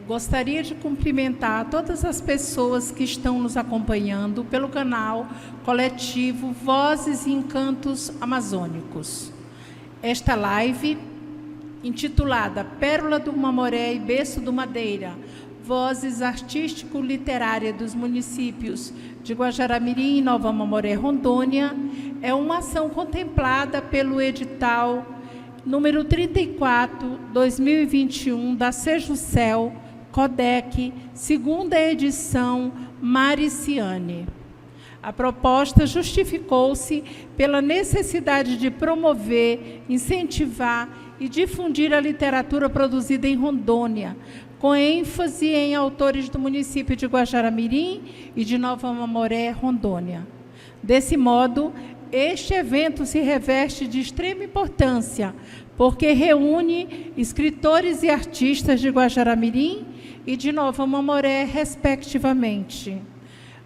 Gostaria de cumprimentar todas as pessoas que estão nos acompanhando pelo canal coletivo Vozes e Encantos Amazônicos. Esta live, intitulada Pérola do Mamoré e Berço do Madeira, Vozes Artístico-Literárias dos municípios de Guajará-Mirim e Nova Mamoré, Rondônia, é uma ação contemplada pelo edital número 34, 2021, da Sejusel, Codec, segunda edição, Mariciane. A proposta justificou-se pela necessidade de promover, incentivar e difundir a literatura produzida em Rondônia, com ênfase em autores do município de Guajará-Mirim e de Nova Mamoré, Rondônia. Desse modo, este evento se reveste de extrema importância, porque reúne escritores e artistas de Guajará-Mirim e de Nova Mamoré, respectivamente.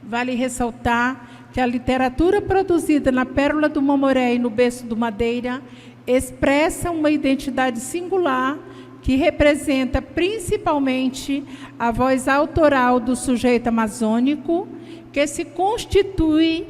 Vale ressaltar que a literatura produzida na Pérola do Mamoré e no Berço do Madeira expressa uma identidade singular que representa principalmente a voz autoral do sujeito amazônico, que se constitui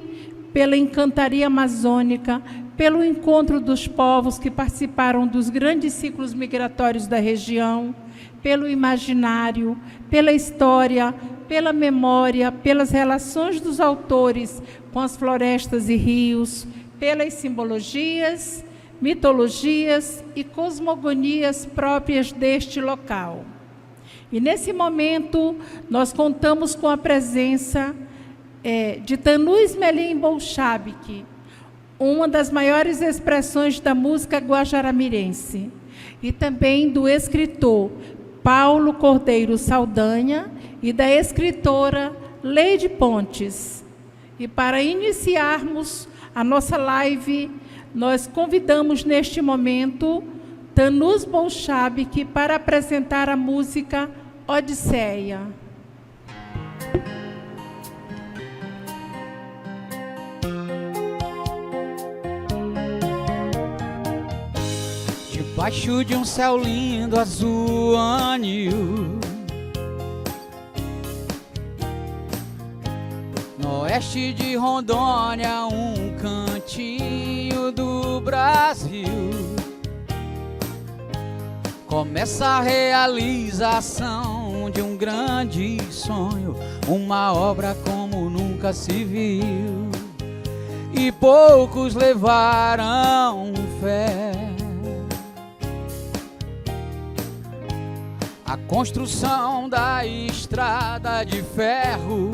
pela encantaria amazônica, pelo encontro dos povos que participaram dos grandes ciclos migratórios da região, pelo imaginário, pela história, pela memória, pelas relações dos autores com as florestas e rios, pelas simbologias, mitologias e cosmogonias próprias deste local. E, nesse momento, nós contamos com a presença de Tanus Melim Bolshabik, uma das maiores expressões da música guajará-mirense, e também do escritor Paulo Cordeiro Saldanha e da escritora Leide Pontes. E para iniciarmos a nossa live, nós convidamos neste momento Tanus Bolshabik para apresentar a música Odisseia. Debaixo de um céu lindo, azul, anil, no oeste de Rondônia, um cantinho do Brasil, começa a realização de um grande sonho, uma obra como nunca se viu, e poucos levaram fé. A construção da estrada de ferro,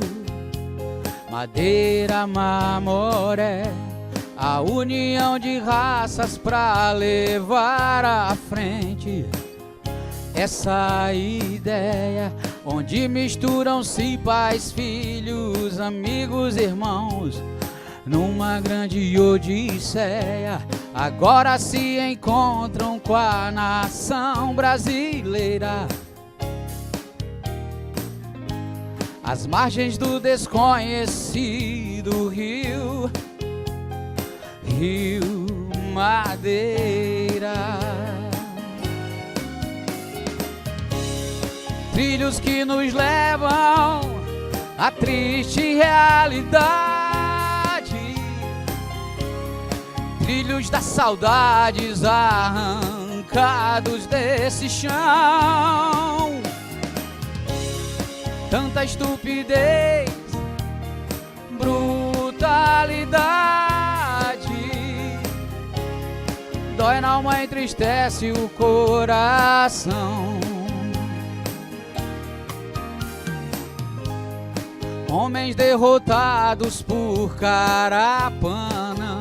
Madeira, Mamoré, a união de raças para levar à frente essa ideia, onde misturam-se pais, filhos, amigos, irmãos, numa grande odisseia. Agora se encontram com a nação brasileira, às margens do desconhecido rio, Rio Madeira. Trilhos que nos levam à triste realidade, trilhos das saudades arrancados desse chão. Tanta estupidez, brutalidade, dói na alma, entristece o coração. Homens derrotados por Carapana,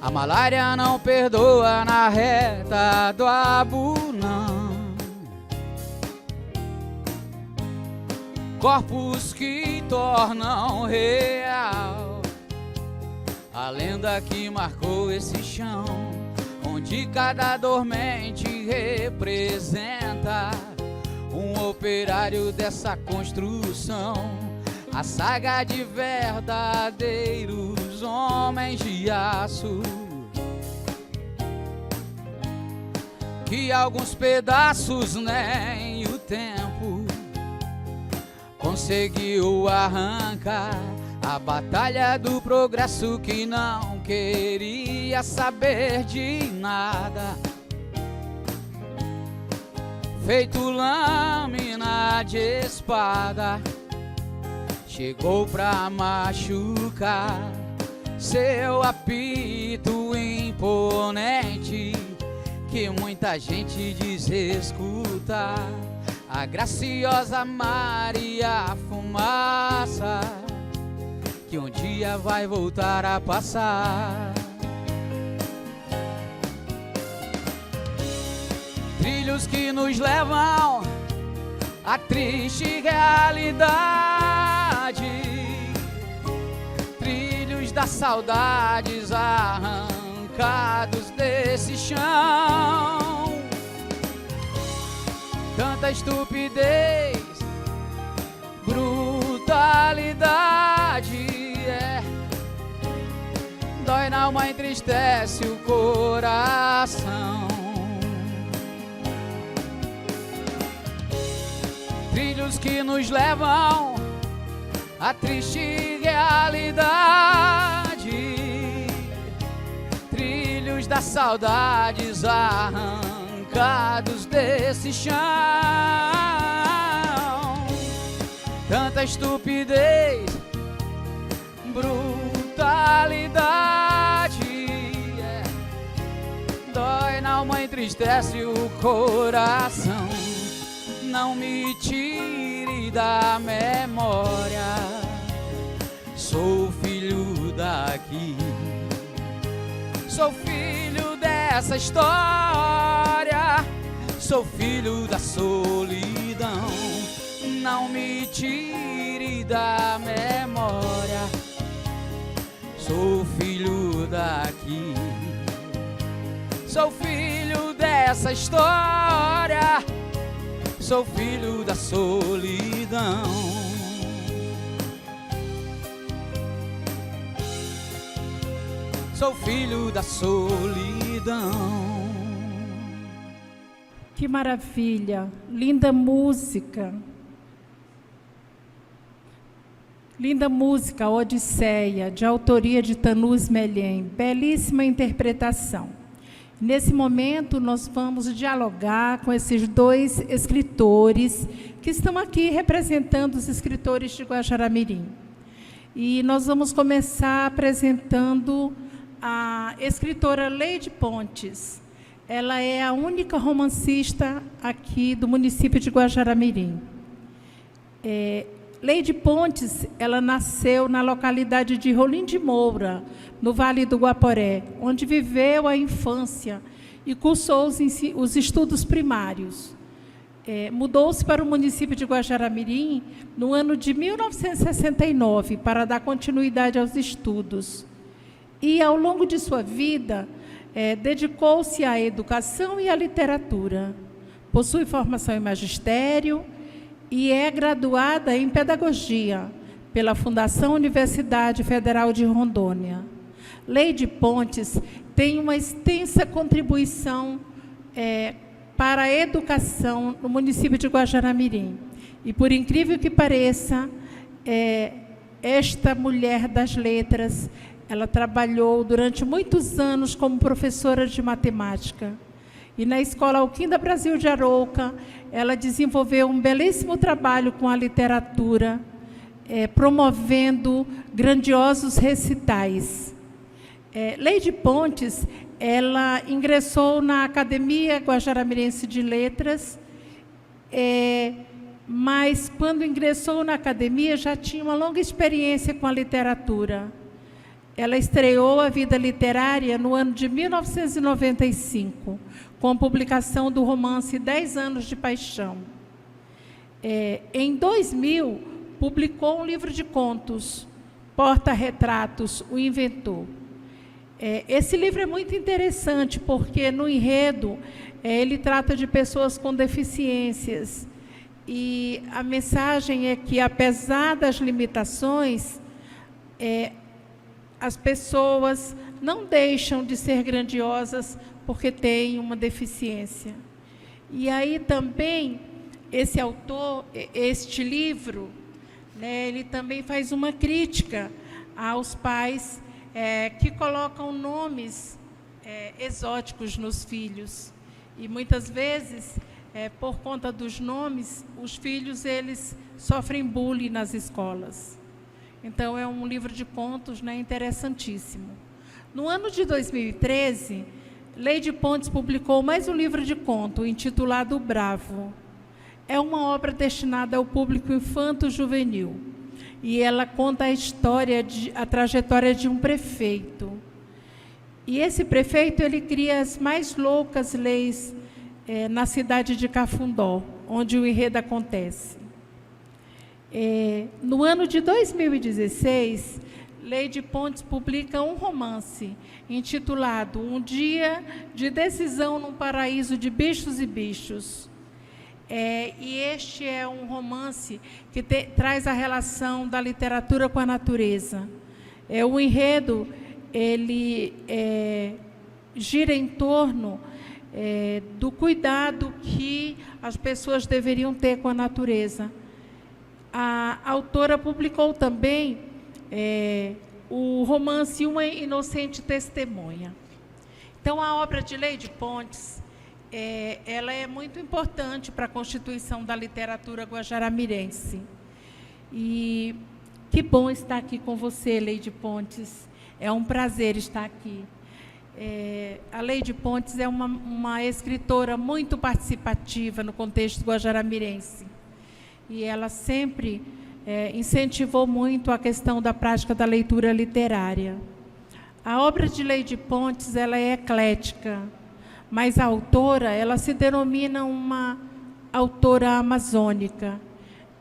a malária não perdoa na reta do Abunã. Corpos que tornam real a lenda que marcou esse chão, onde cada dormente representa um operário dessa construção. A saga de verdadeiros homens de aço que alguns pedaços nem o tempo conseguiu arrancar. A batalha do progresso que não queria saber de nada, feito lâmina de espada, chegou pra machucar. Seu apito imponente que muita gente diz escutar. A graciosa Maria Fumaça, que um dia vai voltar a passar. Trilhos que nos levam à triste realidade, trilhos das saudades arrancados desse chão. Tanta estupidez, brutalidade, dói na alma, entristece o coração. Trilhos que nos levam à triste realidade, trilhos das saudades arrancados desse chão. Tanta estupidez, brutalidade, dói na alma, entristece o coração. Não me tire da memória, sou filho daqui, sou filho dessa história, sou filho da solidão. Não me tire da memória, sou filho daqui, sou filho dessa história, sou filho da solidão. Sou filho da solidão. Que maravilha, linda música. Linda música, Odisseia, de autoria de Tanus Melhem. Belíssima interpretação. Nesse momento, nós vamos dialogar com esses dois escritores que estão aqui representando os escritores de Guajará-Mirim. E nós vamos começar apresentando a escritora Leide Pontes. Ela é a única romancista aqui do município de Guajará-Mirim. Leide Pontes, ela nasceu na localidade de Rolim de Moura, no Vale do Guaporé, onde viveu a infância e cursou os estudos primários. Mudou-se para o município de Guajará-Mirim no ano de 1969 para dar continuidade aos estudos. E, ao longo de sua vida, dedicou-se à educação e à literatura. Possui formação em magistério e é graduada em pedagogia pela Fundação Universidade Federal de Rondônia. Leide Pontes tem uma extensa contribuição para a educação no município de Guajará-Mirim. E, por incrível que pareça, esta mulher das letras, ela trabalhou durante muitos anos como professora de matemática. E na Escola Alquinda Brasil de Arouca, ela desenvolveu um belíssimo trabalho com a literatura, promovendo grandiosos recitais. Leide Pontes, ela ingressou na Academia Guajará-Mirense de Letras, mas quando ingressou na academia já tinha uma longa experiência com a literatura. Ela estreou a vida literária no ano de 1995, com a publicação do romance 10 Anos de Paixão. Em 2000, publicou um livro de contos, Porta-Retratos, O Inventor. Esse livro é muito interessante, porque no enredo ele trata de pessoas com deficiências. E a mensagem é que, apesar das limitações, as pessoas não deixam de ser grandiosas porque tem uma deficiência. E aí também, esse autor, este livro, né, ele também faz uma crítica aos pais que colocam nomes exóticos nos filhos. E muitas vezes, por conta dos nomes, os filhos eles sofrem bullying nas escolas. Então, é um livro de contos, né, interessantíssimo. No ano de 2013, Leide Pontes publicou mais um livro de conto, intitulado O Bravo. É uma obra destinada ao público infanto-juvenil. E ela conta a trajetória de um prefeito. E esse prefeito, ele cria as mais loucas leis na cidade de Cafundó, onde o enredo acontece. No ano de 2016, Leide Pontes publica um romance intitulado Um Dia de Decisão num Paraíso de Bichos e Bichos. E este é um romance que traz a relação da literatura com a natureza. O enredo ele gira em torno do cuidado que as pessoas deveriam ter com a natureza. A autora publicou também o romance Uma Inocente Testemunha. Então, a obra de Leide Pontes, ela é muito importante para a constituição da literatura guajará-mirense. E que bom estar aqui com você, Leide Pontes. É um prazer estar aqui. A Leide Pontes é uma escritora muito participativa no contexto guajará-mirense. E ela sempre incentivou muito a questão da prática da leitura literária. A obra de Leide Pontes ela é eclética, mas a autora ela se denomina uma autora amazônica.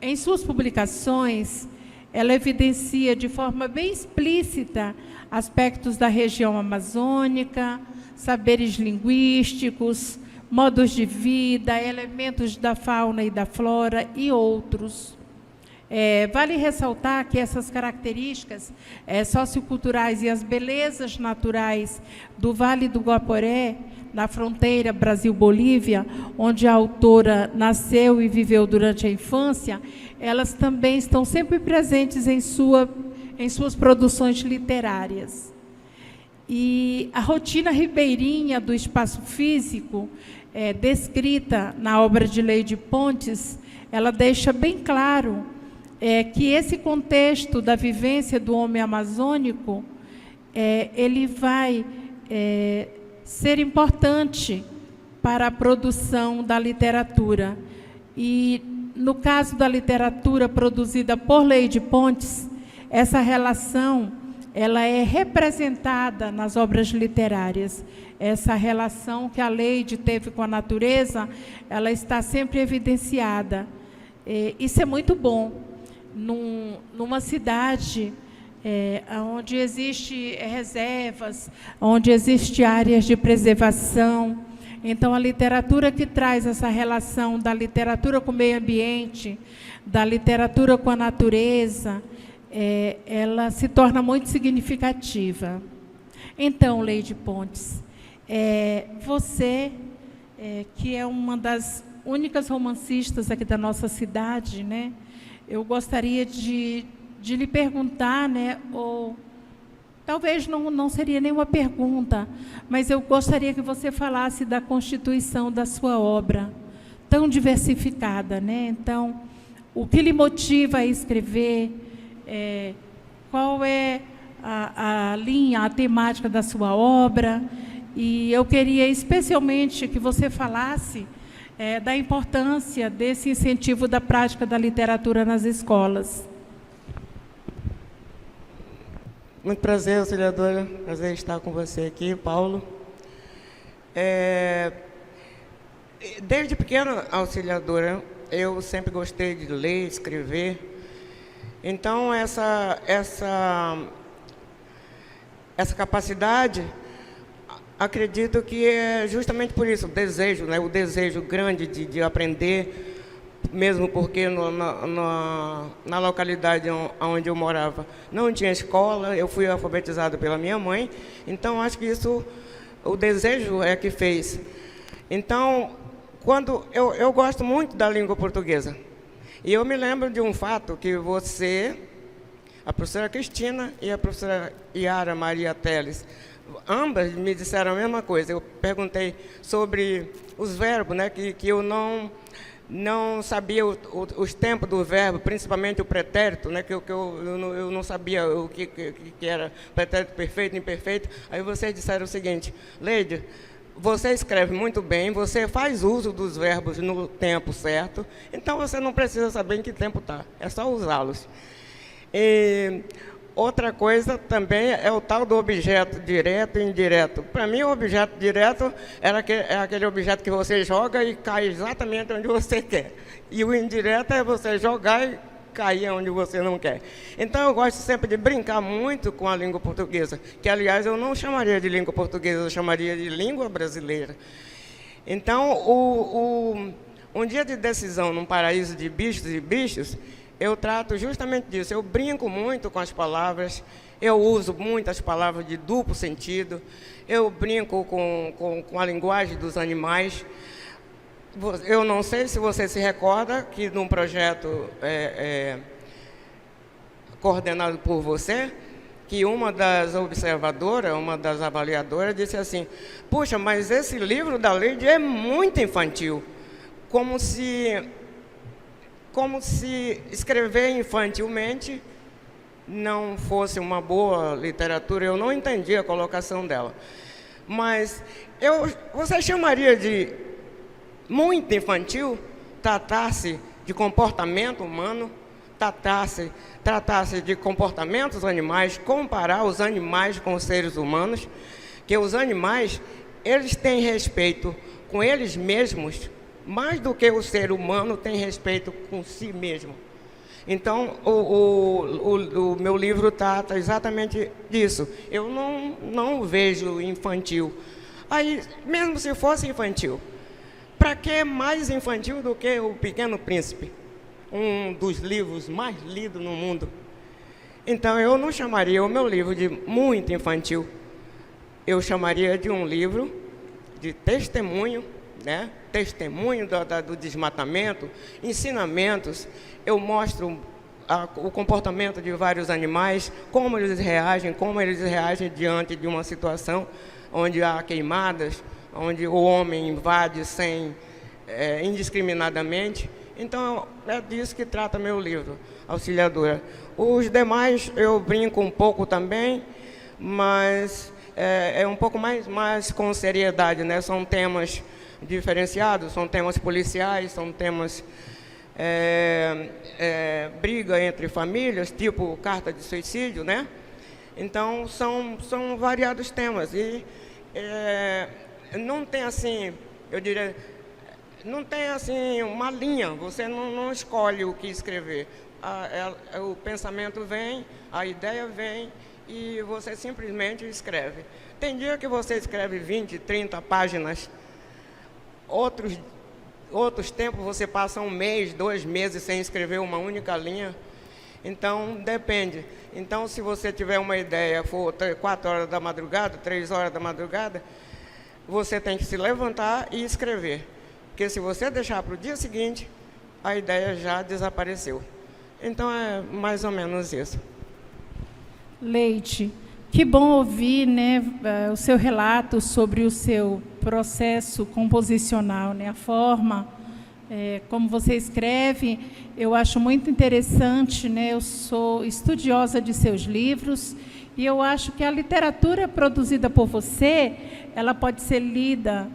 Em suas publicações, ela evidencia de forma bem explícita aspectos da região amazônica, saberes linguísticos, modos de vida, elementos da fauna e da flora e outros. Vale ressaltar que essas características socioculturais e as belezas naturais do Vale do Guaporé, na fronteira Brasil-Bolívia, onde a autora nasceu e viveu durante a infância, elas também estão sempre presentes em suas produções literárias. E a rotina ribeirinha do espaço físico, descrita na obra de Leide Pontes, ela deixa bem claro que esse contexto da vivência do homem amazônico, ele vai ser importante para a produção da literatura. E, no caso da literatura produzida por Leide Pontes, essa relação ela é representada nas obras literárias. Essa relação que a Leide teve com a natureza, ela está sempre evidenciada. Isso é muito bom. Numa cidade onde existem reservas, onde existem áreas de preservação. Então, a literatura que traz essa relação da literatura com o meio ambiente, da literatura com a natureza, ela se torna muito significativa. Então, Leide Pontes, você, que é uma das únicas romancistas aqui da nossa cidade, né? Eu gostaria de lhe perguntar, né, ou talvez não seria nenhuma pergunta, mas eu gostaria que você falasse da constituição da sua obra, tão diversificada, né? Então, o que lhe motiva a escrever, qual é a linha, a temática da sua obra, e eu queria especialmente que você falasse da importância desse incentivo da prática da literatura nas escolas. Muito prazer, auxiliadora. Prazer estar com você aqui, Paulo. Desde pequena, auxiliadora, eu sempre gostei de ler, escrever. Então, essa capacidade, acredito que é justamente por isso, o desejo, né? O desejo grande de aprender, mesmo porque na localidade onde eu morava não tinha escola, eu fui alfabetizado pela minha mãe, então acho que isso O desejo é que fez. Então, quando eu gosto muito da língua portuguesa. E eu me lembro de um fato que você, a professora Cristina e a professora Yara Maria Teles, ambas me disseram a mesma coisa. Eu perguntei sobre os verbos, né, que eu não sabia os tempos do verbo, principalmente o pretérito, né, que eu não sabia o que era pretérito perfeito, imperfeito. Aí vocês disseram o seguinte: Leide, você escreve muito bem, você faz uso dos verbos no tempo certo, então você não precisa saber em que tempo está, é só usá-los. E outra coisa também é o tal do objeto direto e indireto. Para mim, o objeto direto é aquele objeto que você joga e cai exatamente onde você quer. E o indireto é você jogar e cair onde você não quer. Então, eu gosto sempre de brincar muito com a língua portuguesa, que, aliás, eu não chamaria de língua portuguesa, eu chamaria de língua brasileira. Então, um dia de decisão num paraíso de bichos e bichos, eu trato justamente disso. Eu brinco muito com as palavras, eu uso muitas palavras de duplo sentido, eu brinco com a linguagem dos animais. Eu não sei se você se recorda que num projeto coordenado por você, que uma das observadoras, uma das avaliadoras, disse assim: puxa, mas esse livro da Leide é muito infantil, como se escrever infantilmente não fosse uma boa literatura. Eu não entendi a colocação dela. Mas você chamaria de muito infantil tratar-se de comportamento humano, tratar-se de comportamentos animais, comparar os animais com os seres humanos, que os animais, eles têm respeito com eles mesmos, mais do que o ser humano tem respeito com si mesmo. Então, o meu livro trata exatamente disso. Eu não vejo infantil. Aí, mesmo se fosse infantil, para que mais infantil do que O Pequeno Príncipe? Um dos livros mais lidos no mundo. Então, eu não chamaria o meu livro de muito infantil. Eu chamaria de um livro de testemunho, né? Testemunho do desmatamento, ensinamentos. Eu mostro o comportamento de vários animais, como eles reagem diante de uma situação onde há queimadas, onde o homem invade indiscriminadamente. Então, é disso que trata meu livro, Auxiliadora. Os demais eu brinco um pouco também, mas é um pouco mais com seriedade, né? São temas diferenciados, são temas policiais, são temas briga entre famílias, tipo carta de suicídio, né? Então, são variados temas. E não tem assim, eu diria, não tem assim uma linha, você não escolhe o que escrever. O pensamento vem, a ideia vem e você simplesmente escreve. Tem dia que você escreve 20, 30 páginas, outros tempos você passa 1 mês, 2 meses sem escrever uma única linha. Então, depende. Então, se você tiver uma ideia, for 4 horas da madrugada, 3 horas da madrugada, você tem que se levantar e escrever. Porque se você deixar para o dia seguinte, a ideia já desapareceu. Então, é mais ou menos isso. Leide, que bom ouvir, né, o seu relato sobre o seu processo composicional, né, a forma como você escreve. Eu acho muito interessante, né, eu sou estudiosa de seus livros e eu acho que a literatura produzida por você, ela pode ser lida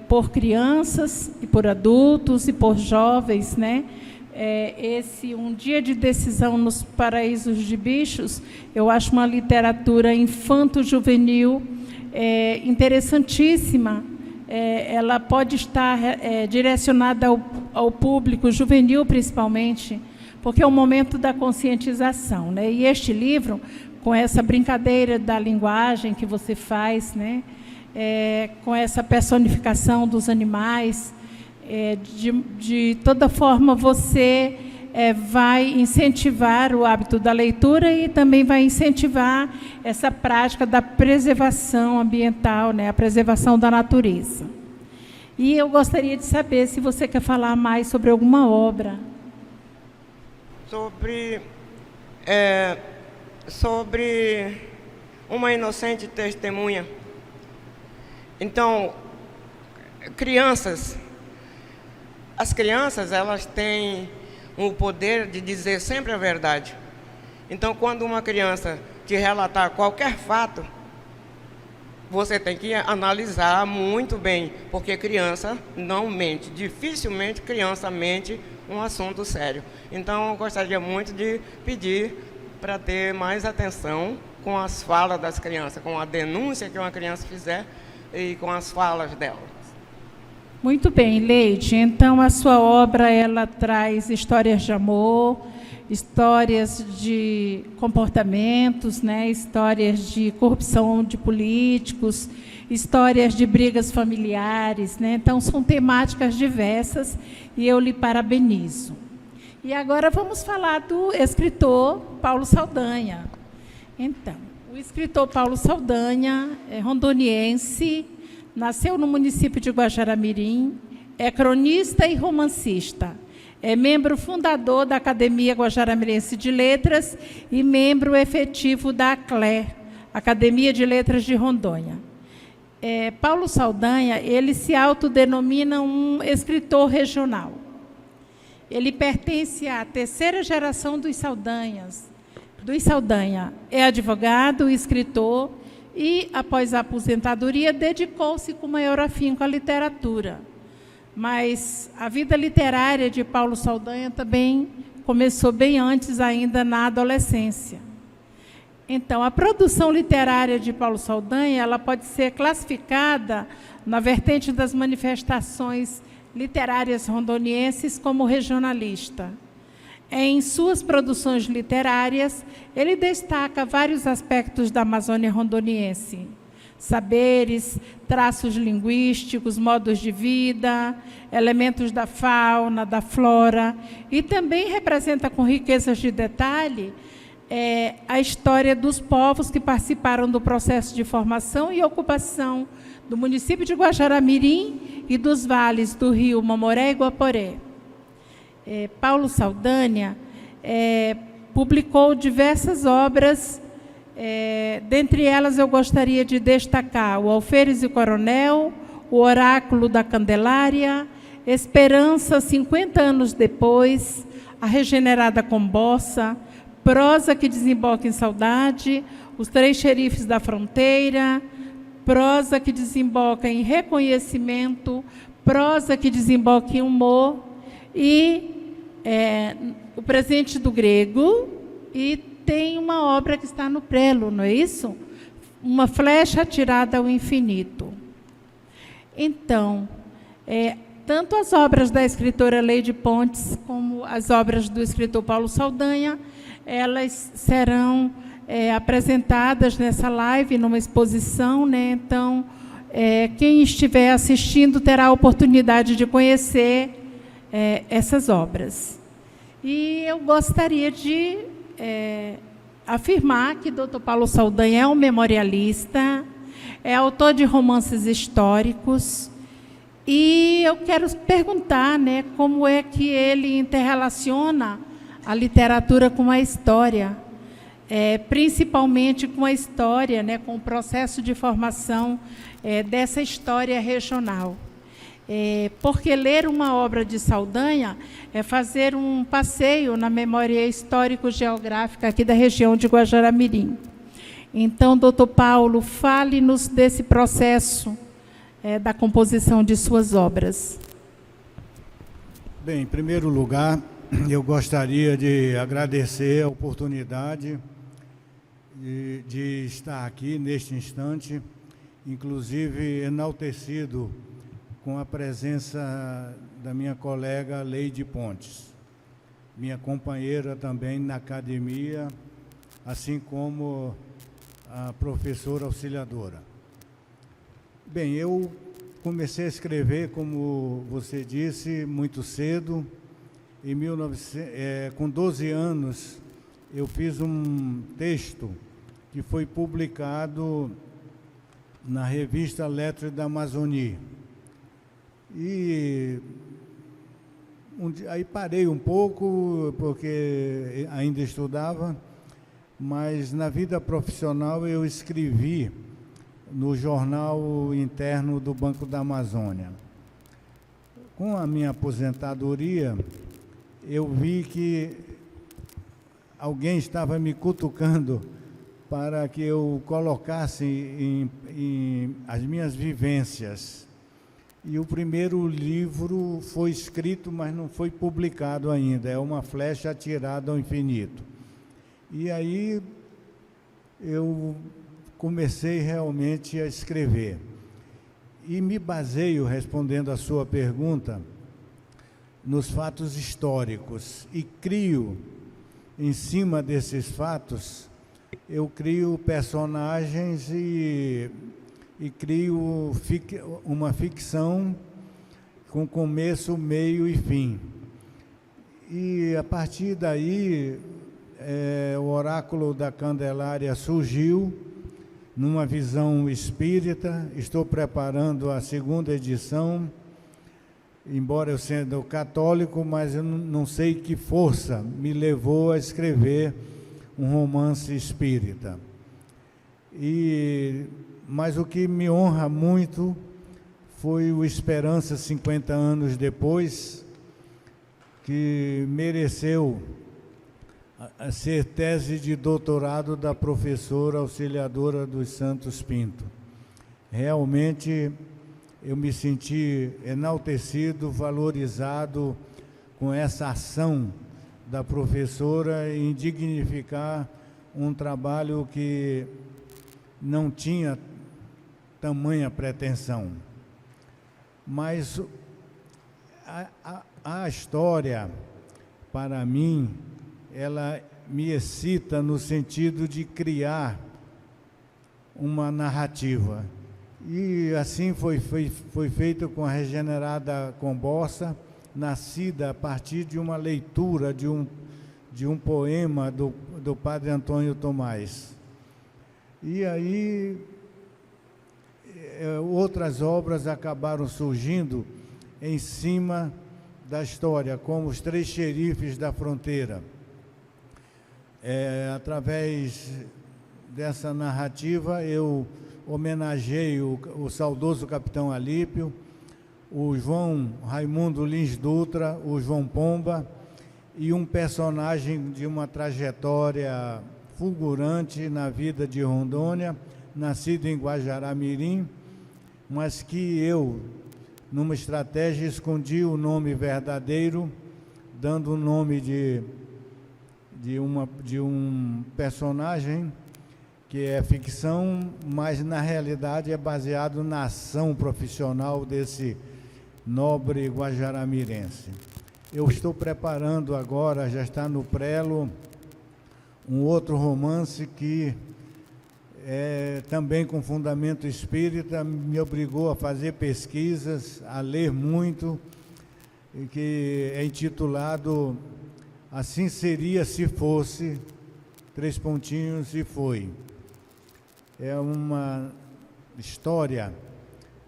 por crianças e por adultos e por jovens, né? Esse Um Dia de Decisão nos Paraísos de Bichos, eu acho uma literatura infanto-juvenil interessantíssima. Ela pode estar direcionada ao público juvenil, principalmente, porque é o momento da conscientização, né? E este livro, com essa brincadeira da linguagem que você faz, né? Com essa personificação dos animais, de toda forma você vai incentivar o hábito da leitura e também vai incentivar essa prática da preservação ambiental, né, a preservação da natureza. E eu gostaria de saber se você quer falar mais sobre alguma obra. Sobre uma inocente testemunha. Então, as crianças, elas têm o poder de dizer sempre a verdade. Então, quando uma criança te relatar qualquer fato, você tem que analisar muito bem, porque criança não mente. Dificilmente criança mente um assunto sério. Então, eu gostaria muito de pedir para ter mais atenção com as falas das crianças, com a denúncia que uma criança fizer e com as falas dela. Muito bem, Leide. Então, a sua obra, ela traz histórias de amor, histórias de comportamentos, né? Histórias de corrupção de políticos, histórias de brigas familiares, né? Então, são temáticas diversas e eu lhe parabenizo. E agora vamos falar do escritor Paulo Saldanha. Então, o escritor Paulo Saldanha é rondoniense, nasceu no município de Guajará-Mirim, é cronista e romancista. É membro fundador da Academia Guajará-Mirense de Letras e membro efetivo da ACLE, Academia de Letras de Rondônia. Paulo Saldanha, ele se autodenomina um escritor regional. Ele pertence à terceira geração dos Saldanha. É advogado, escritor e, após a aposentadoria, dedicou-se com maior afinco à literatura. Mas a vida literária de Paulo Saldanha também começou bem antes, ainda na adolescência. Então, a produção literária de Paulo Saldanha, ela pode ser classificada na vertente das manifestações literárias rondonienses como regionalista. Em suas produções literárias, ele destaca vários aspectos da Amazônia rondoniense: saberes, traços linguísticos, modos de vida, elementos da fauna, da flora, e também representa com riquezas de detalhe a história dos povos que participaram do processo de formação e ocupação do município de Guajará-Mirim e dos vales do rio Mamoré e Guaporé. Paulo Saldanha publicou diversas obras. Dentre elas, eu gostaria de destacar o Alferes e Coronel, o Oráculo da Candelária, Esperança, 50 anos depois, A Regenerada Combossa, Prosa que Desemboca em Saudade, Os Três Xerifes da Fronteira, Prosa que Desemboca em Reconhecimento, Prosa que Desemboca em Humor, e O Presente do Grego, e tem uma obra que está no prelo, não é isso? Uma Flecha Atirada ao Infinito. Então, tanto as obras da escritora Leide Pontes, como as obras do escritor Paulo Saldanha, elas serão apresentadas nessa live, numa exposição, né? Então, quem estiver assistindo terá a oportunidade de conhecer essas obras. E eu gostaria de afirmar que Dr. Paulo Saldanha é um memorialista, é autor de romances históricos, e eu quero perguntar, né, como é que ele interrelaciona a literatura com a história, principalmente com a história, né, com o processo de formação dessa história regional. Porque ler uma obra de Saldanha é fazer um passeio na memória histórico-geográfica aqui da região de Guajará-Mirim. Então, doutor Paulo, fale-nos desse processo da composição de suas obras. Bem, em primeiro lugar, eu gostaria de agradecer a oportunidade de estar aqui neste instante, inclusive enaltecido com a presença da minha colega Leide Pontes, minha companheira também na academia, assim como a professora auxiliadora. Bem, eu comecei a escrever, como você disse, muito cedo. com 12 anos, eu fiz um texto que foi publicado na revista Lettres da Amazônia. E aí parei um pouco, porque ainda estudava, mas na vida profissional eu escrevi no jornal interno do Banco da Amazônia. Com a minha aposentadoria, eu vi que alguém estava me cutucando para que eu colocasse em as minhas vivências. E o primeiro livro foi escrito, mas não foi publicado ainda. É Uma Flecha Atirada ao Infinito. E aí eu comecei realmente a escrever. E me baseio, respondendo a sua pergunta, nos fatos históricos. E crio, em cima desses fatos, eu crio personagens e crio uma ficção com começo, meio e fim. E a partir daí, o Oráculo da Candelária surgiu numa visão espírita. Estou preparando a 2ª edição, embora eu sendo católico, mas eu não sei que força me levou a escrever um romance espírita. Mas o que me honra muito foi o Esperança 50 anos depois, que mereceu ser tese de doutorado da professora Auxiliadora dos Santos Pinto. Realmente eu me senti enaltecido, valorizado com essa ação da professora em dignificar um trabalho que não tinha tamanha pretensão. Mas a história, para mim, ela me excita no sentido de criar uma narrativa. E assim foi feito com a Regenerada Combossa, nascida a partir de uma leitura de um poema do padre Antônio Tomás. E aí outras obras acabaram surgindo em cima da história, como Os Três Xerifes da Fronteira. Através dessa narrativa, eu homenageio o saudoso Capitão Alípio, o João Raimundo Lins Dutra, o João Pomba, e um personagem de uma trajetória fulgurante na vida de Rondônia, nascido em Guajará-Mirim, mas que eu, numa estratégia, escondi o nome verdadeiro, dando o nome de um personagem que é ficção, mas na realidade é baseado na ação profissional desse nobre guajaramirense. Eu estou preparando agora, já está no prelo, um outro romance que também com fundamento espírita, me obrigou a fazer pesquisas, a ler muito, que é intitulado Assim Seria Se Fosse, : e foi. É uma história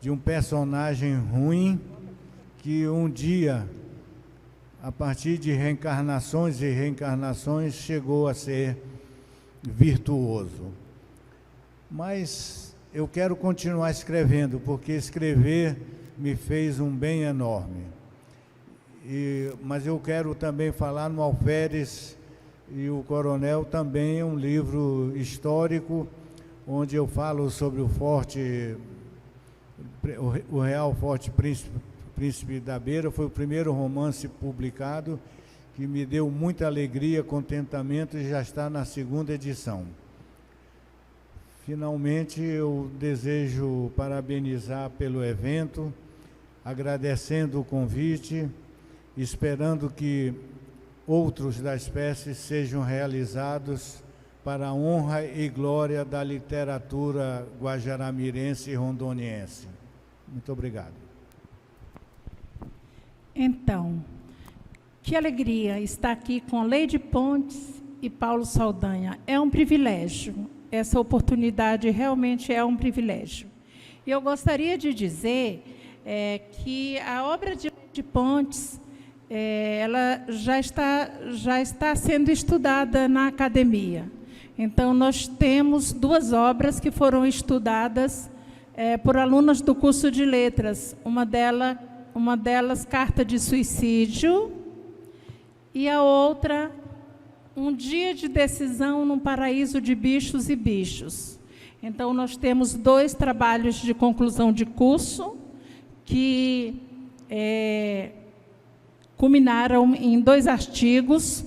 de um personagem ruim que um dia, a partir de reencarnações e reencarnações, chegou a ser virtuoso. Mas eu quero continuar escrevendo, porque escrever me fez um bem enorme. Mas eu quero também falar no Alferes e o Coronel, também é um livro histórico, onde eu falo sobre o Real Forte Príncipe da Beira. Foi o primeiro romance publicado, que me deu muita alegria, contentamento, e já está na 2ª edição. Finalmente, eu desejo parabenizar pelo evento, agradecendo o convite, esperando que outros da espécie sejam realizados para a honra e glória da literatura guajaramirense e rondoniense. Muito obrigado. Então, Que alegria estar aqui com Leide Pontes e Paulo Saldanha. É um privilégio. Essa oportunidade realmente é um privilégio. E eu gostaria de dizer que a obra de Leide Pontes, ela já está sendo estudada na academia. Então, nós temos 2 obras que foram estudadas por alunas do curso de letras. Uma delas, Carta de Suicídio, e a outra, Um Dia de Decisão num Paraíso de Bichos e Bichos. Então, nós temos 2 trabalhos de conclusão de curso que culminaram em 2 artigos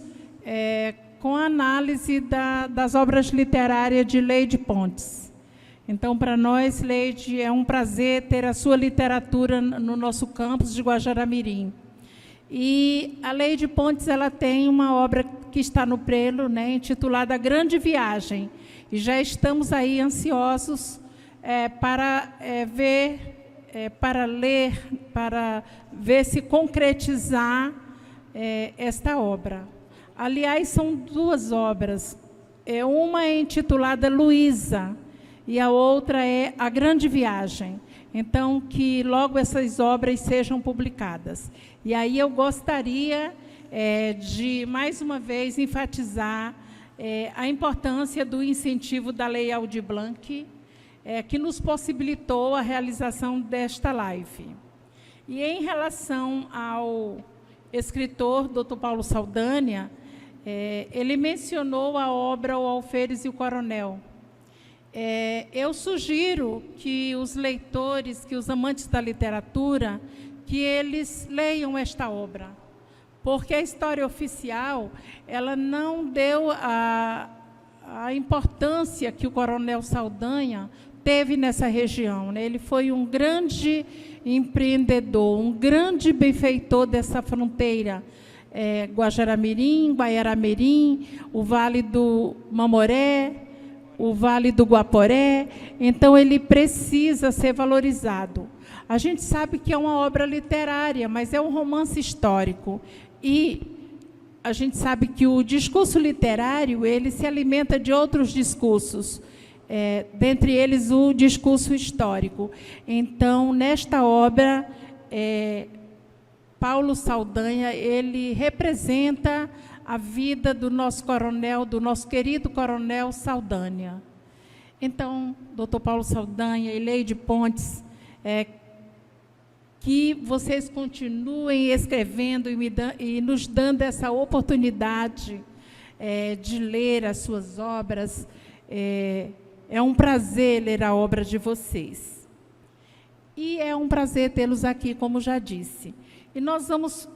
com a análise das obras literárias de Leide Pontes. Então, para nós, Leide, é um prazer ter a sua literatura no nosso campus de Guajará-Mirim. E a Leide Pontes, ela tem uma obra que está no prelo, né, intitulada Grande Viagem. E já estamos aí ansiosos para ler, para ver se concretizar esta obra. Aliás, são 2 obras. Uma é intitulada Luísa e a outra é A Grande Viagem. Então, que logo essas obras sejam publicadas. E aí eu gostaria de, mais uma vez, enfatizar a importância do incentivo da Lei Aldir Blanc, que nos possibilitou a realização desta live. E em relação ao escritor, Dr. Paulo Saldanha, ele mencionou a obra O Alferes e o Coronel. Eu sugiro que os leitores, que os amantes da literatura, que eles leiam esta obra, porque a história oficial, ela não deu a importância que o Coronel Saldanha teve nessa região, né? Ele foi um grande empreendedor, um grande benfeitor dessa fronteira, Guajará-Mirim, Guaiara-Mirim, o Vale do Mamoré, o Vale do Guaporé. Então, ele precisa ser valorizado. A gente sabe que é uma obra literária, mas é um romance histórico. E a gente sabe que o discurso literário, ele se alimenta de outros discursos, dentre eles o discurso histórico. Então, nesta obra, Paulo Saldanha, ele representa a vida do nosso coronel, do nosso querido Coronel Saldanha. Então, doutor Paulo Saldanha e Leide Pontes, que vocês continuem escrevendo e nos dando essa oportunidade de ler as suas obras. É um prazer ler a obra de vocês. E é um prazer tê-los aqui, como já disse. E nós vamos,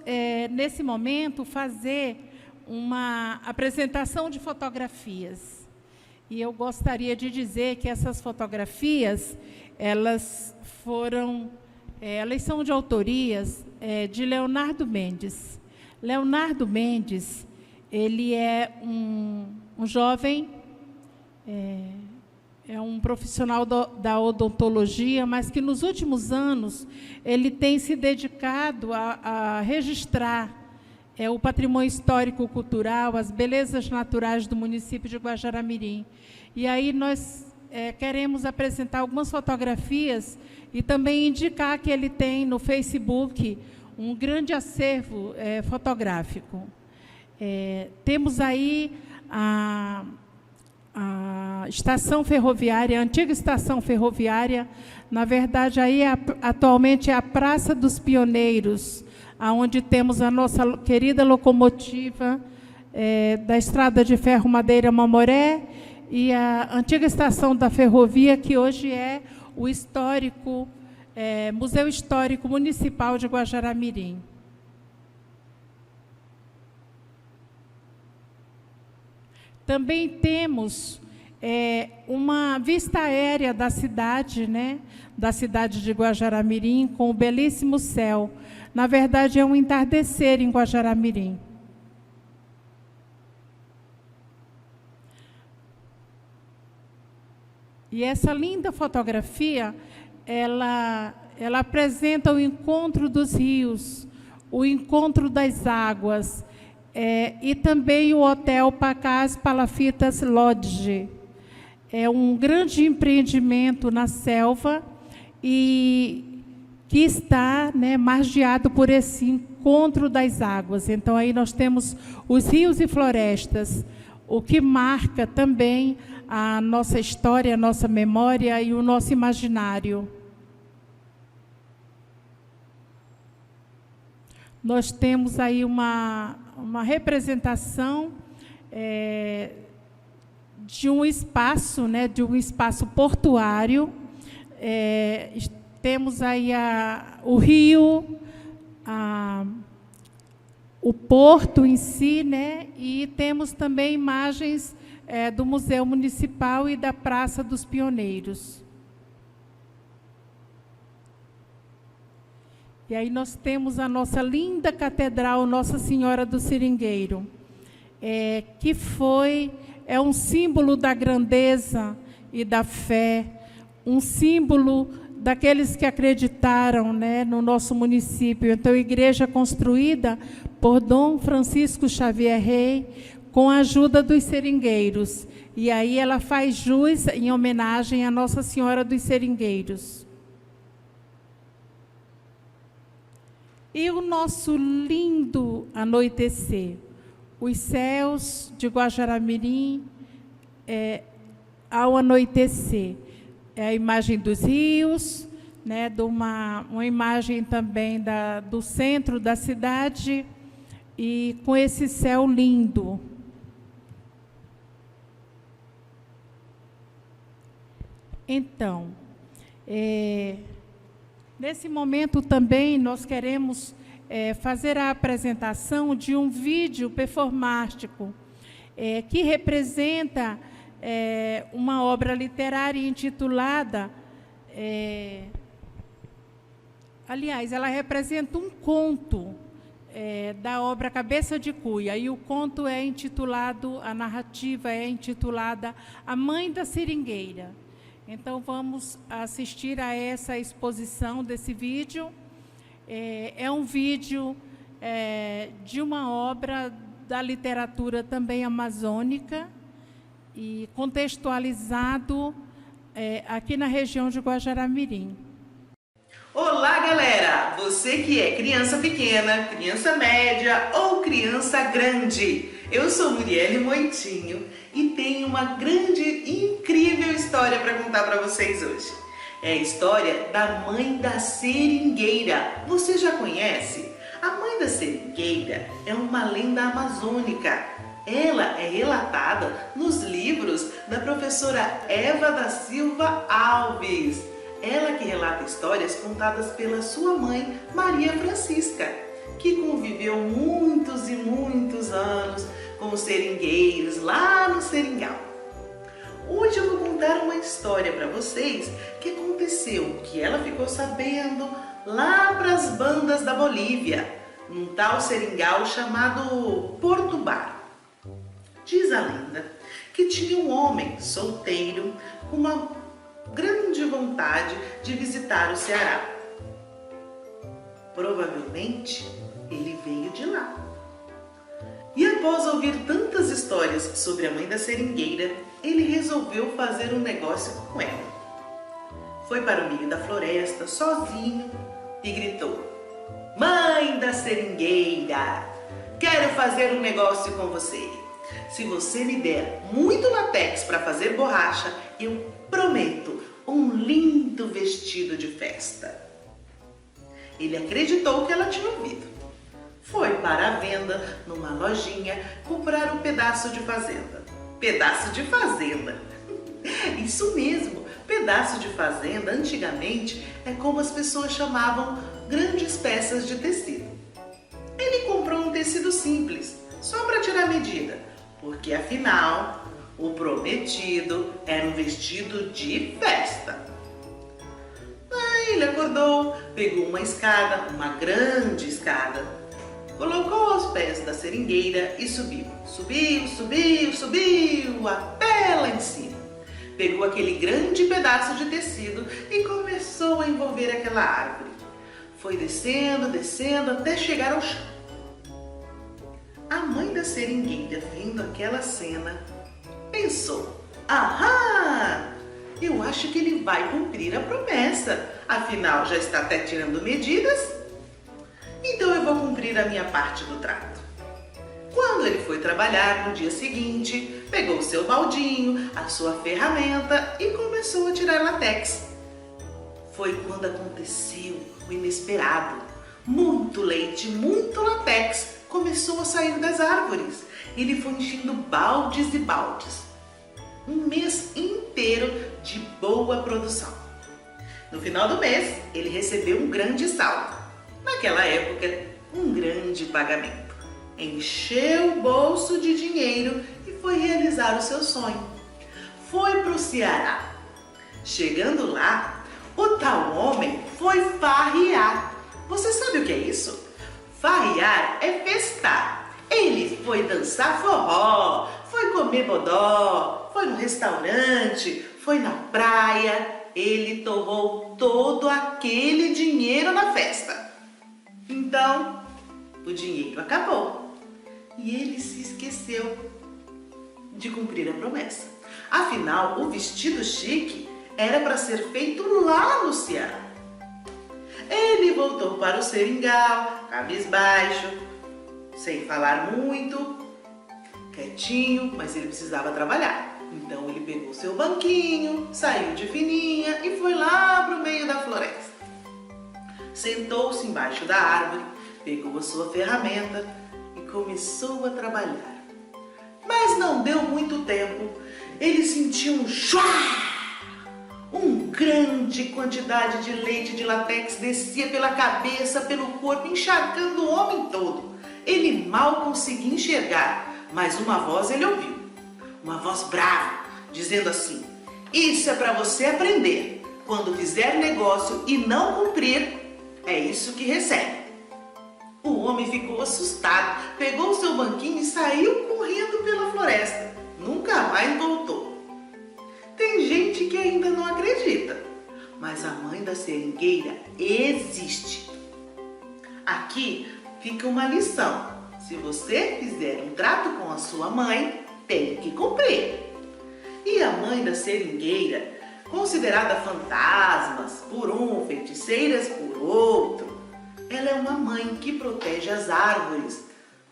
nesse momento, fazer uma apresentação de fotografias. E eu gostaria de dizer que essas fotografias, elas são de autorias de Leonardo Mendes. Leonardo Mendes, ele é um jovem, um profissional da odontologia, mas que nos últimos anos ele tem se dedicado a registrar o patrimônio histórico-cultural, as belezas naturais do município de Guajará-Mirim. E aí nós queremos apresentar algumas fotografias e também indicar que ele tem no Facebook um grande acervo fotográfico. Temos aí a estação ferroviária, a antiga estação ferroviária. Na verdade, aí atualmente é a Praça dos Pioneiros, onde temos a nossa querida locomotiva da Estrada de Ferro Madeira Mamoré e a antiga estação da ferrovia, que hoje é o histórico, Museu Histórico Municipal de Guajará-Mirim. Também temos uma vista aérea da cidade, né, da cidade de Guajará-Mirim, com o belíssimo céu. Na verdade, é um entardecer em Guajará-Mirim. E essa linda fotografia, ela apresenta o encontro dos rios, o Encontro das Águas, e também o Hotel Pacás Palafitas Lodge. É um grande empreendimento na selva e que está, né, margeado por esse Encontro das Águas. Então, aí nós temos os rios e florestas, o que marca também a nossa história, a nossa memória e o nosso imaginário. Nós temos aí uma representação de um espaço, né, de um espaço portuário. Temos aí o rio, o porto em si, né, e temos também imagens do Museu Municipal e da Praça dos Pioneiros. E aí nós temos a nossa linda catedral Nossa Senhora do Seringueiro, que é um símbolo da grandeza e da fé, um símbolo daqueles que acreditaram, né, no nosso município. Então, igreja construída por Dom Francisco Xavier Rey, com a ajuda dos seringueiros. E aí ela faz jus em homenagem à Nossa Senhora dos Seringueiros. E o nosso lindo anoitecer, os céus de Guajará-Mirim ao anoitecer. É a imagem dos rios, né, de uma imagem também do centro da cidade, e com esse céu lindo. Então, nesse momento também nós queremos fazer a apresentação de um vídeo performático que representa uma obra literária intitulada, aliás, ela representa um conto da obra Cabeça de Cuia, e o conto é intitulado, a narrativa é intitulada A Mãe da Seringueira. Então, vamos assistir a essa exposição desse vídeo. É um vídeo de uma obra da literatura também amazônica e contextualizado aqui na região de Guajará-Mirim. Olá, galera! Você que é criança pequena, criança média ou criança grande. Eu sou Murielle Moitinho e tenho uma grande e incrível história para contar para vocês hoje. É a história da Mãe da Seringueira. Você já conhece? A Mãe da Seringueira é uma lenda amazônica. Ela é relatada nos livros da professora Eva da Silva Alves. Ela que relata histórias contadas pela sua mãe, Maria Francisca, que conviveu muitos e muitos anos com os seringueiros lá no Seringal. Hoje eu vou contar uma história para vocês que aconteceu, que ela ficou sabendo lá para as bandas da Bolívia, num tal Seringal chamado Porto Bar. Diz a lenda que tinha um homem solteiro com uma grande vontade de visitar o Ceará. Provavelmente ele veio de lá. E após ouvir tantas histórias sobre a Mãe da Seringueira, ele resolveu fazer um negócio com ela. Foi para o meio da floresta, sozinho, e gritou: Mãe da Seringueira, quero fazer um negócio com você. Se você me der muito látex para fazer borracha, eu prometo um lindo vestido de festa. Ele acreditou que ela tinha ouvido. Foi para a venda, numa lojinha, comprar um pedaço de fazenda. Pedaço de fazenda! Isso mesmo, pedaço de fazenda, antigamente, é como as pessoas chamavam grandes peças de tecido. Ele comprou um tecido simples, só para tirar medida, porque afinal, o prometido era um vestido de festa. Aí ele acordou, pegou uma escada, uma grande escada, colocou aos pés da seringueira e subiu. Subiu, subiu, subiu, até lá em cima. Pegou aquele grande pedaço de tecido e começou a envolver aquela árvore. Foi descendo, descendo, até chegar ao chão. A mãe da seringueira, vendo aquela cena, pensou: ahá! Eu acho que ele vai cumprir a promessa. Afinal, já está até tirando medidas. Então eu vou cumprir a minha parte do trato. Quando ele foi trabalhar no dia seguinte, pegou o seu baldinho, a sua ferramenta e começou a tirar latex. Foi quando aconteceu o inesperado. Muito leite, muito latex começou a sair das árvores. Ele foi enchendo baldes e baldes. Um mês inteiro de boa produção. No final do mês, ele recebeu um grande saldo. Naquela época, um grande pagamento. Encheu o bolso de dinheiro e foi realizar o seu sonho. Foi para o Ceará. Chegando lá, o tal homem foi farrear. Você sabe o que é isso? Farrear é festar. Ele foi dançar forró, foi comer bodó, foi no restaurante, foi na praia. Ele torrou todo aquele dinheiro na festa. Então, o dinheiro acabou e ele se esqueceu de cumprir a promessa. Afinal, o vestido chique era para ser feito lá no Ceará. Ele voltou para o seringal, cabisbaixo, sem falar muito, quietinho, mas ele precisava trabalhar. Então ele pegou seu banquinho, saiu de fininha e foi lá para o meio da floresta. Sentou-se embaixo da árvore, pegou a sua ferramenta e começou a trabalhar. Mas não deu muito tempo, ele sentiu um chua! Uma grande quantidade de leite de latex descia pela cabeça, pelo corpo, encharcando o homem todo. Ele mal conseguia enxergar, mas uma voz ele ouviu. Uma voz brava, dizendo assim: isso é para você aprender. Quando fizer negócio e não cumprir, é isso que recebe. O homem ficou assustado, pegou o seu banquinho e saiu correndo pela floresta. Nunca mais voltou. Tem gente que ainda não acredita, mas a mãe da seringueira existe. Aqui fica uma lição. Se você fizer um trato com a sua mãe, tem que cumprir. E a mãe da seringueira, considerada fantasmas por um, feiticeiras por outro, ela é uma mãe que protege as árvores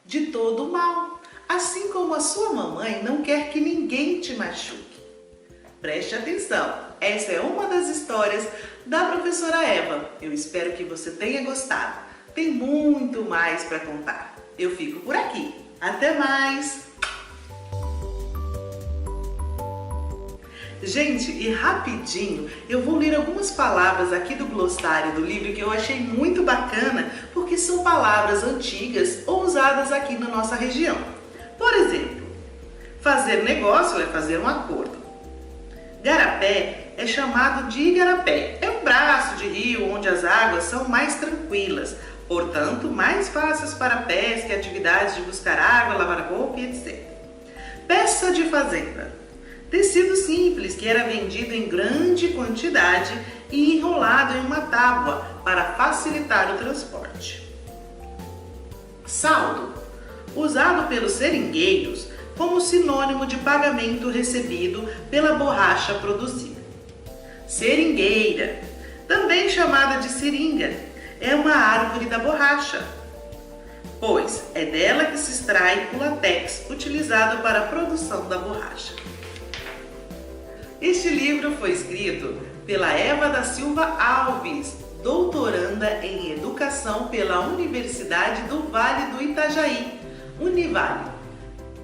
de todo o mal, assim como a sua mamãe não quer que ninguém te machuque. Preste atenção, essa é uma das histórias da professora Eva. Eu espero que você tenha gostado. Tem muito mais para contar. Eu fico por aqui. Até mais! Gente, e rapidinho, eu vou ler algumas palavras aqui do glossário do livro que eu achei muito bacana, porque são palavras antigas ou usadas aqui na nossa região. Por exemplo, fazer negócio é fazer um acordo. Garapé é chamado de igarapé. É um braço de rio onde as águas são mais tranquilas, portanto, mais fáceis para pesca e atividades de buscar água, lavar roupa e etc. Peça de fazenda. Tecido simples que era vendido em grande quantidade e enrolado em uma tábua para facilitar o transporte. Saldo. Usado pelos seringueiros como sinônimo de pagamento recebido pela borracha produzida. Seringueira, também chamada de seringa, é uma árvore da borracha, pois é dela que se extrai o latex utilizado para a produção da borracha. Este livro foi escrito pela Eva da Silva Alves, doutoranda em Educação pela Universidade do Vale do Itajaí, Univale,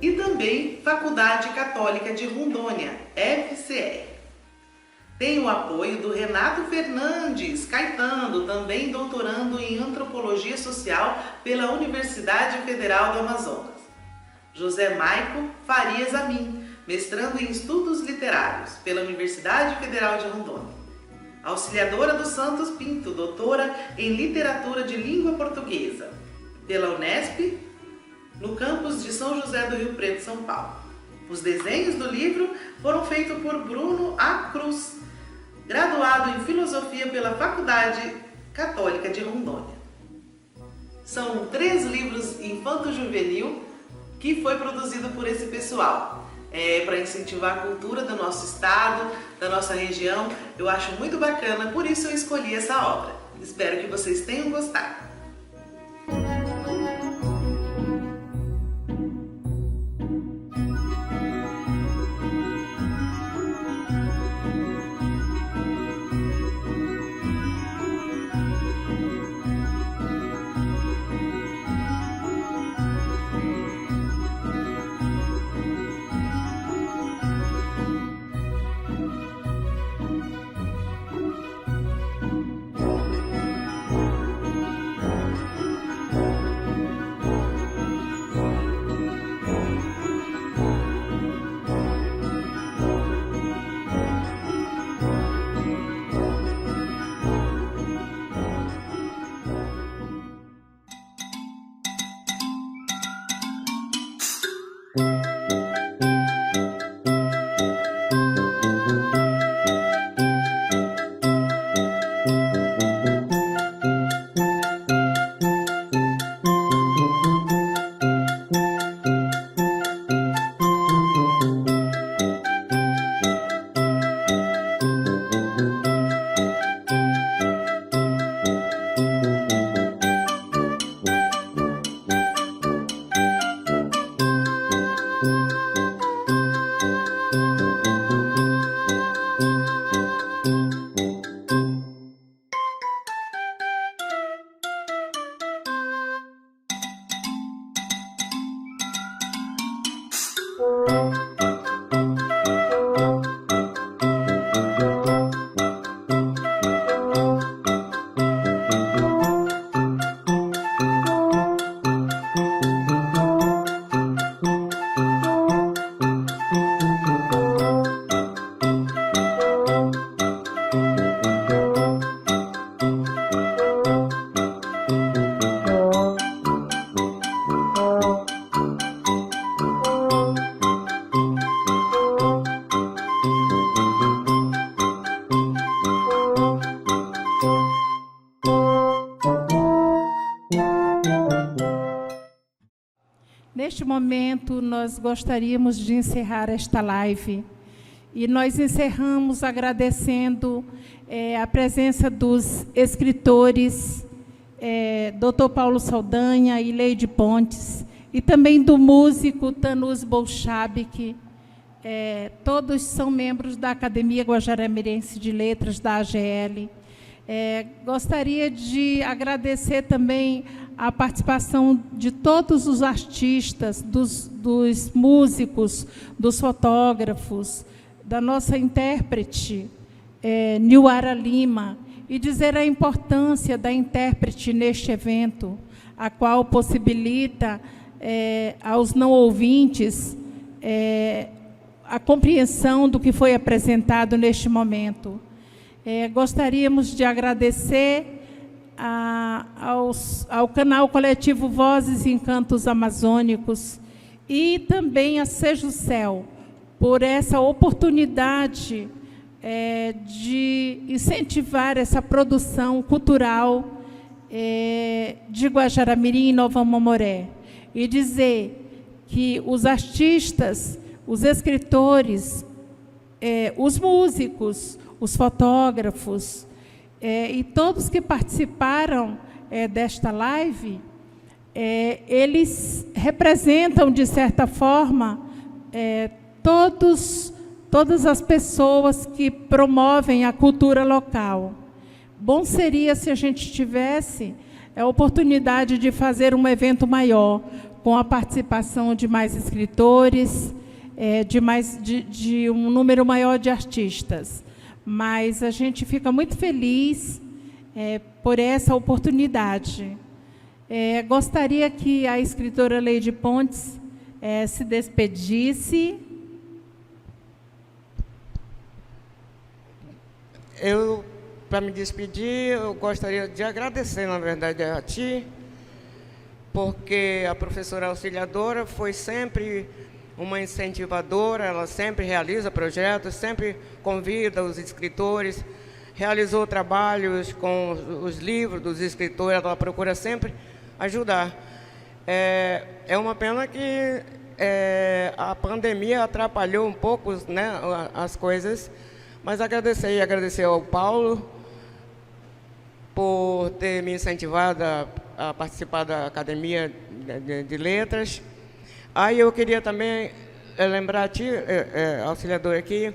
e também Faculdade Católica de Rondônia, FCR. Tem o apoio do Renato Fernandes Caetano, também doutorando em Antropologia Social pela Universidade Federal do Amazonas. José Maico Farias Amin, mestrando em Estudos Literários pela Universidade Federal de Rondônia. Auxiliadora dos Santos Pinto, doutora em Literatura de Língua Portuguesa pela Unesp, no campus de São José do Rio Preto, São Paulo. Os desenhos do livro foram feitos por Bruno A. Cruz, graduado em Filosofia pela Faculdade Católica de Rondônia. São 3 livros infanto-juvenil que foi produzido por esse pessoal. Para incentivar a cultura do nosso estado, da nossa região. Eu acho muito bacana, por isso eu escolhi essa obra. Espero que vocês tenham gostado. Neste momento, nós gostaríamos de encerrar esta live. E nós encerramos agradecendo a presença dos escritores, Dr. Paulo Saldanha e Leide Pontes, e também do músico Tanus Bolchabik. Todos são membros da Academia Guajará-Mirense de Letras, da AGL. Gostaria de agradecer também a participação de todos os artistas, dos músicos, dos fotógrafos, da nossa intérprete, Nilara Lima, e dizer a importância da intérprete neste evento, a qual possibilita aos não ouvintes a compreensão do que foi apresentado neste momento. Gostaríamos de agradecer ao canal coletivo Vozes e Encantos Amazônicos e também a Sejusel por essa oportunidade de incentivar essa produção cultural de Guajará-Mirim e Nova Mamoré. E dizer que os artistas, os escritores, os músicos, os fotógrafos, e todos que participaram desta live, eles representam, de certa forma, todas as pessoas que promovem a cultura local. Bom seria se a gente tivesse a oportunidade de fazer um evento maior, com a participação de mais escritores, de um número maior de artistas. Mas a gente fica muito feliz por essa oportunidade. Gostaria que a escritora Leide Pontes se despedisse. Para me despedir, eu gostaria de agradecer, na verdade, a ti, porque a professora auxiliadora foi sempre uma incentivadora, ela sempre realiza projetos, sempre convida os escritores, realizou trabalhos com os livros dos escritores, ela procura sempre ajudar. É uma pena que a pandemia atrapalhou um pouco, né, as coisas, mas agradecer ao Paulo por ter me incentivado a participar da Academia de Letras. Aí eu queria também lembrar a ti, auxiliador aqui,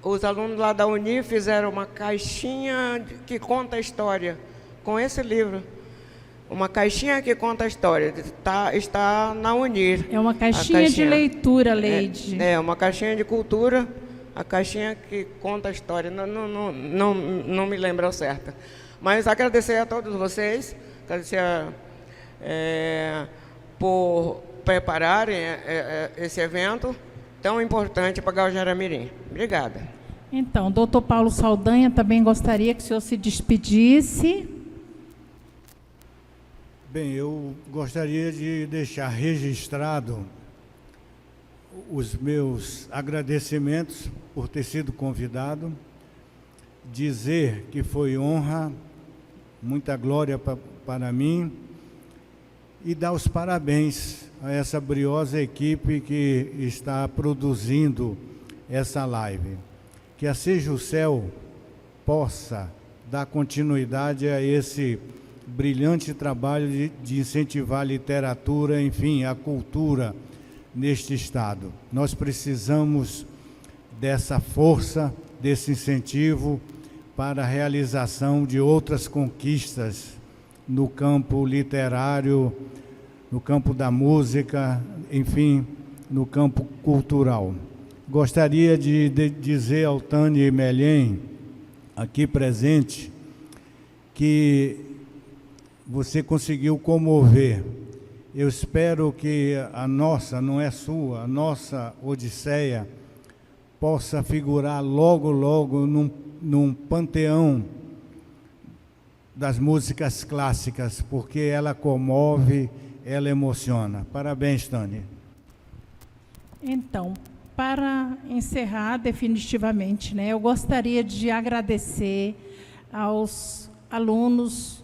os alunos lá da Uni fizeram uma caixinha que conta a história com esse livro. Uma caixinha que conta a história. Está na Unir. É uma caixinha de leitura, Leide. Uma caixinha de cultura, a caixinha que conta a história. Não me lembro ao certo. Mas agradecer a todos vocês, agradecer por prepararem esse evento tão importante para Guajará-Mirim. Obrigada. Então, doutor Paulo Saldanha, também gostaria que o senhor se despedisse. Bem, eu gostaria de deixar registrado os meus agradecimentos por ter sido convidado, dizer que foi honra, muita glória para mim, e dar os parabéns a essa briosa equipe que está produzindo essa live. Que a Seja o Céu possa dar continuidade a esse brilhante trabalho de incentivar a literatura, enfim, a cultura neste estado. Nós precisamos dessa força, desse incentivo para a realização de outras conquistas no campo literário, no campo da música, enfim, no campo cultural. Gostaria de dizer ao Tânia Melhem, aqui presente, que você conseguiu comover. Eu espero que a nossa, não é sua, a nossa Odisseia possa figurar logo, logo num panteão das músicas clássicas, porque ela comove, ela emociona. Parabéns, Tânia. Então, para encerrar definitivamente, né, eu gostaria de agradecer aos alunos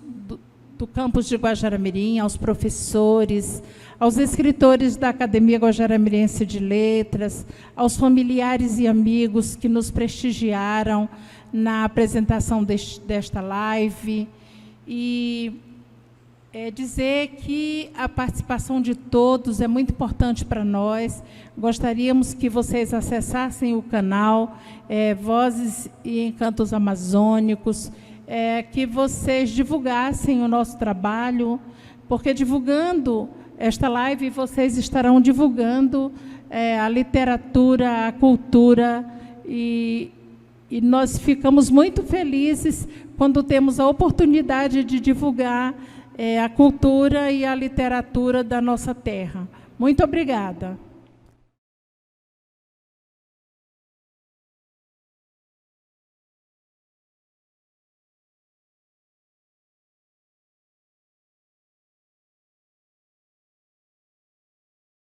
do campus de Guajará-Mirim, aos professores, aos escritores da Academia Guajará-Mirense de Letras, aos familiares e amigos que nos prestigiaram na apresentação desta live, e dizer que a participação de todos é muito importante para nós. Gostaríamos que vocês acessassem o canal Vozes e Encantos Amazônicos, que vocês divulgassem o nosso trabalho, porque divulgando esta live, vocês estarão divulgando a literatura, a cultura, e nós ficamos muito felizes quando temos a oportunidade de divulgar a cultura e a literatura da nossa terra. Muito obrigada.